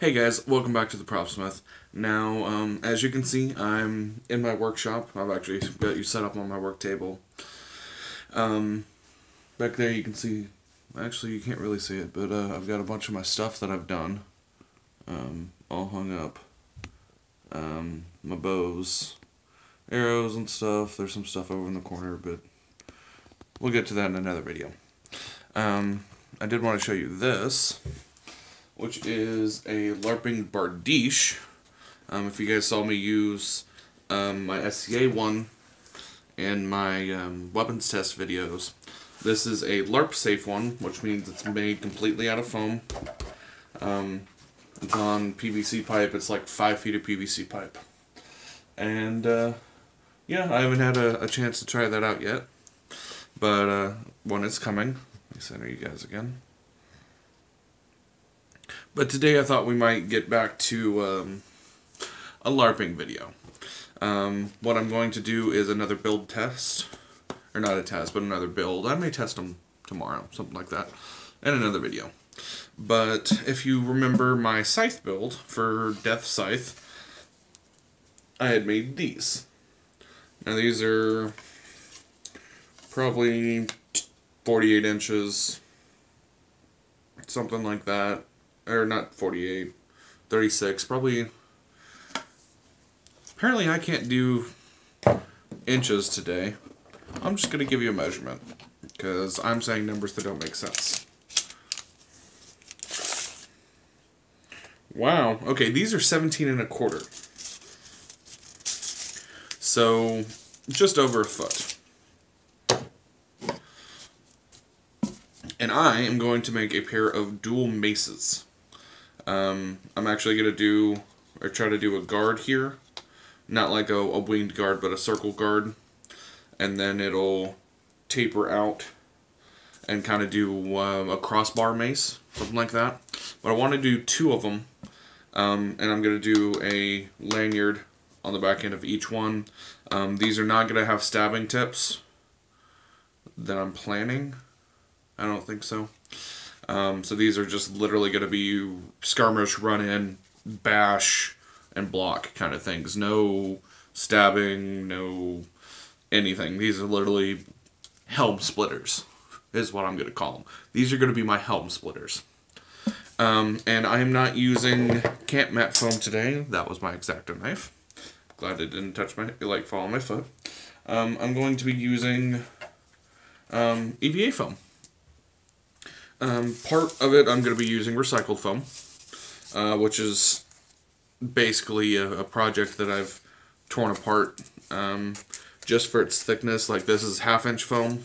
Hey guys, welcome back to the Propsmith. Now, as you can see, I'm in my workshop. I've actually got you set up on my work table. Back there you can see, actually you can't really see it, but I've got a bunch of my stuff that I've done, all hung up. My bows, arrows and stuff. There's some stuff over in the corner, but we'll get to that in another video. I did want to show you this, which is a LARPing Bardiche. If you guys saw me use my SCA one and my weapons test videos, this is a LARP safe one, which means it's made completely out of foam. It's on PVC pipe. It's like 5 feet of PVC pipe. And yeah, I haven't had a chance to try that out yet, but when it's coming, let me center you guys again. But today I thought we might get back to a LARPing video. What I'm going to do is another build test. Or not a test, but another build. I may test them tomorrow, something like that, in another video. But if you remember my scythe build for Death Scythe, I had made these. Now these are probably 48 inches, something like that. Or not 48, 36, probably. Apparently I can't do inches today. I'm just going to give you a measurement, because I'm saying numbers that don't make sense. Wow, okay, these are 17 1/4. So, just over a foot. And I am going to make a pair of dual maces. I'm actually going to do, or try to do a guard here. Not like a winged guard, but a circle guard. And then it'll taper out and kind of do a crossbar mace, something like that. But I want to do 2 of them. And I'm going to do a lanyard on the back end of each one. These are not going to have stabbing tips that I'm planning. I don't think so. So these are just literally going to be skirmish, run in, bash, and block kind of things. No stabbing, no anything. These are literally Helm splitters, is what I'm going to call them. These are going to be my Helm splitters. And I am not using camp mat foam today. That was my X-Acto knife. Glad it didn't touch my, like, fall on my foot. I'm going to be using EVA foam. Part of it I'm going to be using recycled foam, which is basically a project that I've torn apart just for its thickness. Like, this is 1/2 inch foam.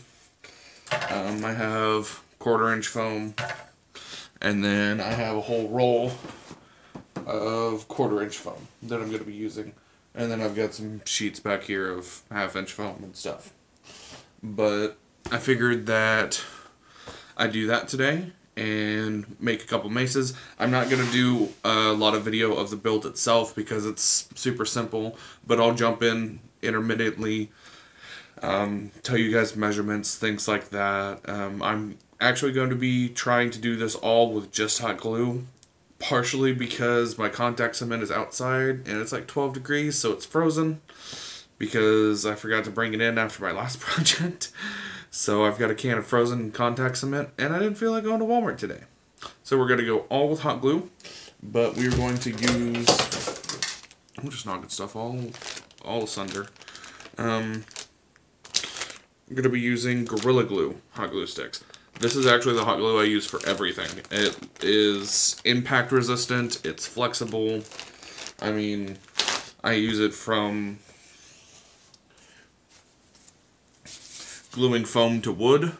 I have 1/4 inch foam, and then I have a whole roll of 1/4 inch foam that I'm going to be using, and then I've got some sheets back here of 1/2 inch foam and stuff. But I figured that I'd do that today and make a couple maces. I'm not going to do a lot of video of the build itself because it's super simple, but I'll jump in intermittently, tell you guys measurements, things like that. I'm actually going to be trying to do this all with just hot glue, partially because my contact cement is outside and it's like 12 degrees, so it's frozen, because I forgot to bring it in after my last project. So I've got a can of frozen contact cement, and I didn't feel like going to Walmart today. So we're going to go all with hot glue, but we're going to use, I'm just knocking stuff all asunder. I'm going to be using Gorilla Glue hot glue sticks. This is actually the hot glue I use for everything. It is impact resistant, it's flexible. I mean, I use it from gluing foam to wood.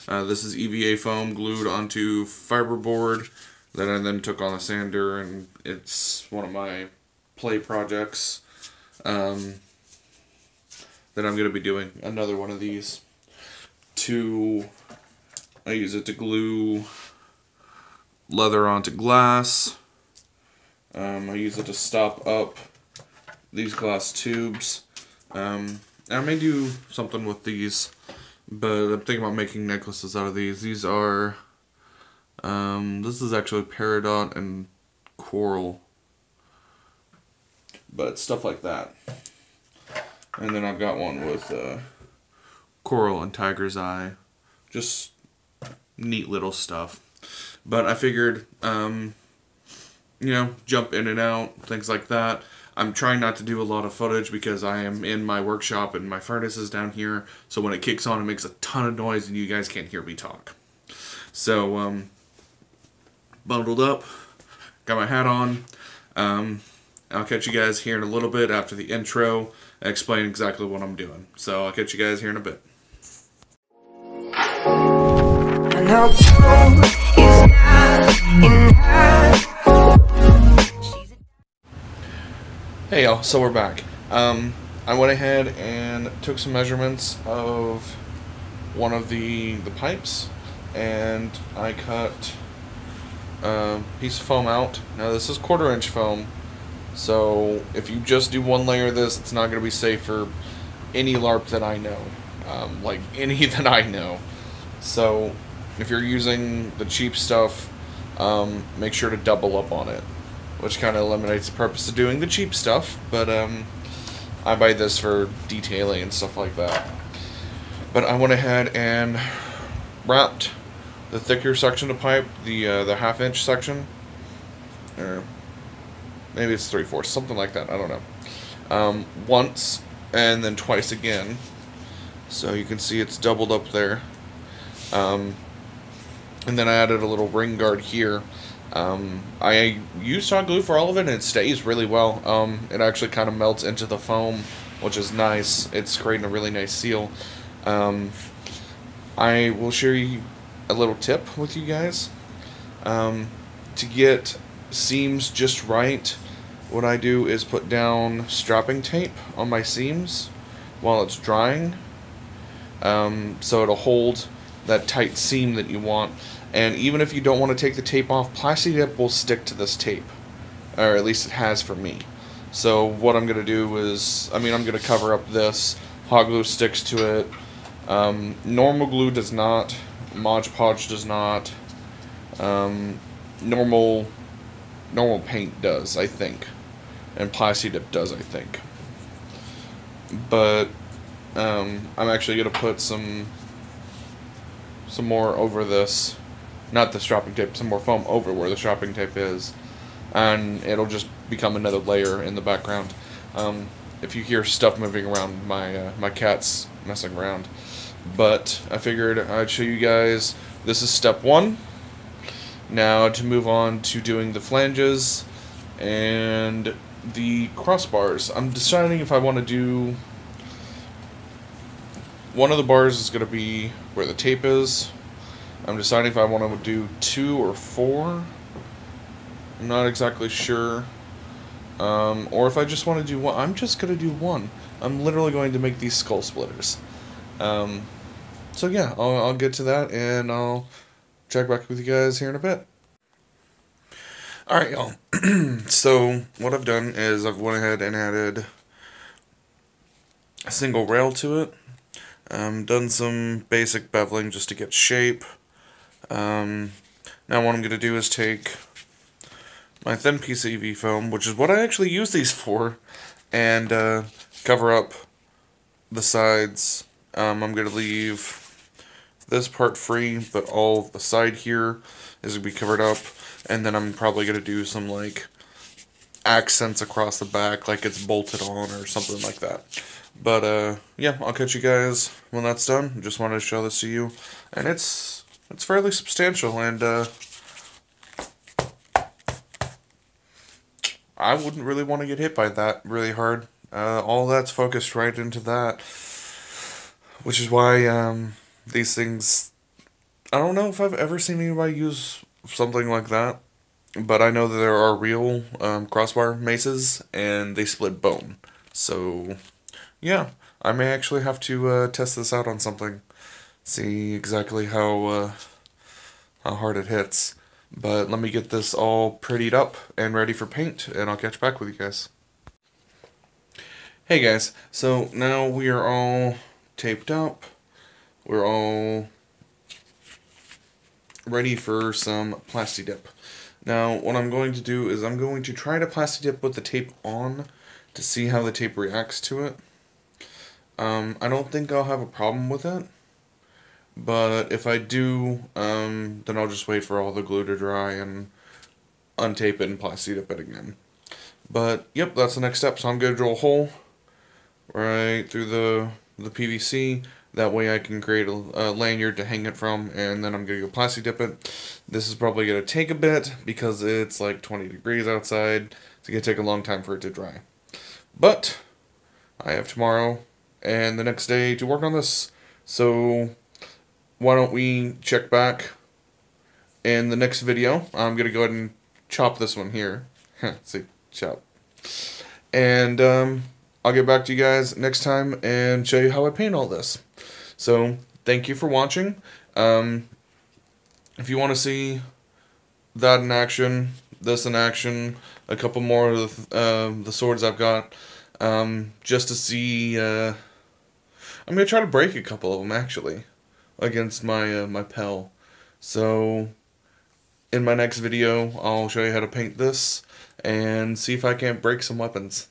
This is EVA foam glued onto fiberboard that I then took on a sander, and it's one of my play projects that I'm going to be doing. Another one of these. I use it to glue leather onto glass. I use it to stop up these glass tubes. I may do something with these, but I'm thinking about making necklaces out of these. These are, this is actually Peridot and coral. But stuff like that. And then I've got one with coral and tiger's eye. Just neat little stuff. But I figured, you know, jump in and out, things like that. I'm trying not to do a lot of footage because I am in my workshop and my furnace is down here. So when it kicks on, it makes a ton of noise and you guys can't hear me talk. So, bundled up, got my hat on. I'll catch you guys here in a little bit after the intro and explain exactly what I'm doing. So I'll catch you guys here in a bit. Hey y'all, so we're back. I went ahead and took some measurements of one of the pipes, and I cut a piece of foam out. Now this is 1/4 inch foam, so if you just do one layer of this, it's not going to be safe for any LARP that I know, like any that I know. So if you're using the cheap stuff, make sure to double up on it, which kind of eliminates the purpose of doing the cheap stuff, but I buy this for detailing and stuff like that. But I went ahead and wrapped the thicker section of pipe, the 1/2 inch section, or maybe it's 3/4, something like that, I don't know, once and then twice again, so you can see it's doubled up there. And then I added a little ring guard here. I used hot glue for all of it, and it stays really well. It actually kind of melts into the foam, which is nice. It's creating a really nice seal. I will share you a little tip with you guys. To get seams just right, what I do is put down strapping tape on my seams while it's drying, so it'll hold that tight seam that you want. And even if you don't want to take the tape off, Plasti Dip will stick to this tape, or at least it has for me. So what I'm going to do is, I'm going to cover up this. Hot glue sticks to it. Normal glue does not. Mod Podge does not. Normal paint does, I think. And Plasti Dip does, I think. But I'm actually going to put some more over this. Not the strapping tape, some more foam over where the strapping tape is, and it'll just become another layer in the background. If you hear stuff moving around, my cat's messing around. But I figured I'd show you guys, this is step 1. Now to move on to doing the flanges and the crossbars. I'm deciding if I want to do, one of the bars is going to be where the tape is. I'm deciding if I want to do 2 or 4. I'm not exactly sure. Or if I just want to do 1. I'm just going to do 1. I'm literally going to make these skull splitters. So yeah, I'll get to that, and I'll check back with you guys here in a bit. Alright, y'all. So what I've done is I've went ahead and added a single rail to it. Done some basic beveling just to get shape. Now what I'm going to do is take my thin piece of EV foam, which is what I actually use these for, and cover up the sides. I'm going to leave this part free, but all of the side here is going to be covered up, and then I'm probably going to do some like accents across the back, like it's bolted on or something like that. But yeah, I'll catch you guys when that's done. Just wanted to show this to you, and it's fairly substantial, and I wouldn't really want to get hit by that really hard. All that's focused right into that, which is why these things, I don't know if I've ever seen anybody use something like that, but I know that there are real crossbar maces, and they split bone. So yeah, I may actually have to test this out on something, see exactly how hard it hits. But let me get this all prettied up and ready for paint, and I'll catch back with you guys. Hey guys, so now we are all taped up. We're all ready for some Plasti Dip. Now, what I'm going to do is I'm going to try to plasti dip with the tape on to see how the tape reacts to it. I don't think I'll have a problem with it, but if I do, then I'll just wait for all the glue to dry and untape it and plasti dip it again. But, yep, that's the next step. So I'm going to drill a hole right through the PVC. That way I can create a lanyard to hang it from, and then I'm going to go plasti dip it. This is probably going to take a bit because it's like 20 degrees outside. It's going to take a long time for it to dry. But I have tomorrow and the next day to work on this. So why don't we check back in the next video. I'm going to go ahead and chop this one here. See, chop. And I'll get back to you guys next time and show you how I paint all this. So, thank you for watching. If you want to see that in action, this in action, a couple more of the swords I've got, just to see, I'm going to try to break a couple of them, actually, against my, my Pel. So, in my next video, I'll show you how to paint this, and see if I can't break some weapons.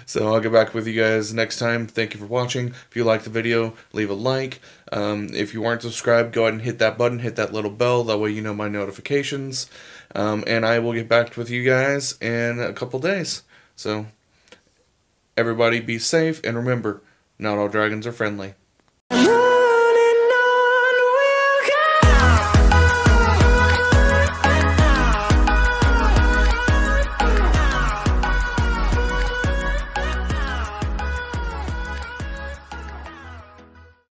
So I'll get back with you guys next time. Thank you for watching. If you liked the video, leave a like. If you aren't subscribed, go ahead and hit that button, hit that little bell. That way you know my notifications. And I will get back with you guys in a couple days. So everybody be safe, and remember, not all dragons are friendly.